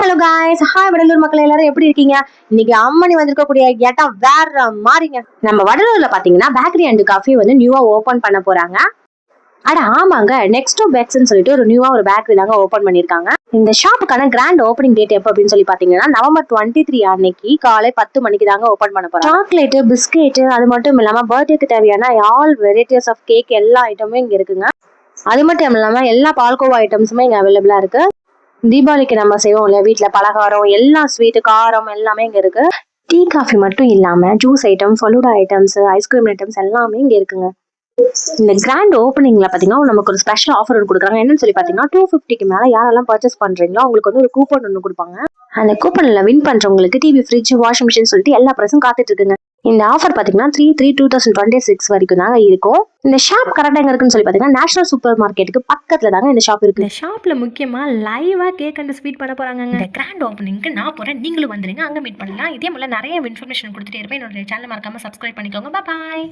Hello guys, hi Vadalur மக்கள் எல்லாரும் எப்படி இருக்கீங்க? இன்னைக்கு அம்மணி வந்திருக்கக்கூடிய இடம் வேற மாதிரிங்க. நம்ம வடலூர்ல பாத்தீங்கன்னா பேக்கரி அண்ட் காஃபி வந்து நியூவா ஓபன் பண்ண போறாங்க. அட ஆமாங்க, நெக்ஸ்ட் பேக்ஸ்ன்னு சொல்லிட்டு ஒரு நியூவா ஒரு பேக்கரி தாங்க ஓபன் பண்ணிருக்காங்க. இந்த ஷாப்புக்கான கிராண்ட் ஓப்பனிங் டேட் எப்போ அப்படின்னு சொல்லி பாத்தீங்கன்னா நவம்பர் 23 அன்னைக்கு காலை 10 மணிக்கு தாங்க ஓபன் பண்ண போறாங்க. சாக்லேட், பிஸ்கெட், அது மட்டும் இல்லாம பர்த்டேக்கு தேவையான ஆல் வெரைட்டிஸ் ஆஃப் கேக் எல்லா ஐட்டமும் இங்க இருக்குங்க. அது மட்டும் இல்லாம எல்லா பால்கோவா ஐட்டம்ஸுமே இங்க அவைலபிளா இருக்கு. தீபாவளிக்கு நம்ம செய்வோம் இல்லையா வீட்டுல பலகாரம், எல்லா ஸ்வீட்டு, காரம் எல்லாமே இங்க இருக்கு. டீ காஃபி மட்டும் இல்லாம juice item, falooda items, ice cream items எல்லாமே இங்க இருக்குங்க. இந்த கிராண்ட் ஓப்பனிங்ல பாத்தீங்கன்னா நமக்கு ஒரு ஸ்பெஷல் ஆஃபர் கொடுக்குறாங்க. என்னன்னு சொல்லி பாத்தீங்கன்னா 250க்கு மேல யாரெல்லாம் பர்ச்சேஸ் பண்றீங்களோ அவங்களுக்கு வந்து ஒரு கூப்பன் ஒன்று கொடுப்பாங்க. அந்த கூப்பன்ல வின் பண்றவங்களுக்கு டிவி, ஃப்ரிட்ஜ், வாஷிங் மிஷின் சொல்லிட்டு எல்லா பிரைஸும் காத்துட்டு இருக்குங்க. இந்த ஆஃபர் பாத்தீங்கன்னா 3/3/2026 வரைக்கும் தாங்க இருக்கும். இந்த ஷாப் கரெக்டா எங்க இருக்குன்னு சொல்லி பாத்தீங்கன்னா நேஷனல் சூப்பர் மார்க்கெட்டுக்கு பக்கத்துல தாங்க இந்த ஷாப் இருக்கு. இந்த ஷாப்ல முக்கியமா லைவா கேக் அண்ட் ஸ்வீட் பண்ண போறாங்க. இந்த கிராண்ட் ஓப்பனிங்க்கு நான் போறேன், நீங்களும் வந்துருங்க, அங்க மீட் பண்ணலாம். இதே போல நிறைய இன்ஃபர்மேஷன் கொடுத்துட்டே இருப்பேன். என்னோட சேனல் மறக்காம சப்ஸ்கிரைப் பண்ணிக்கோங்க. பாய்.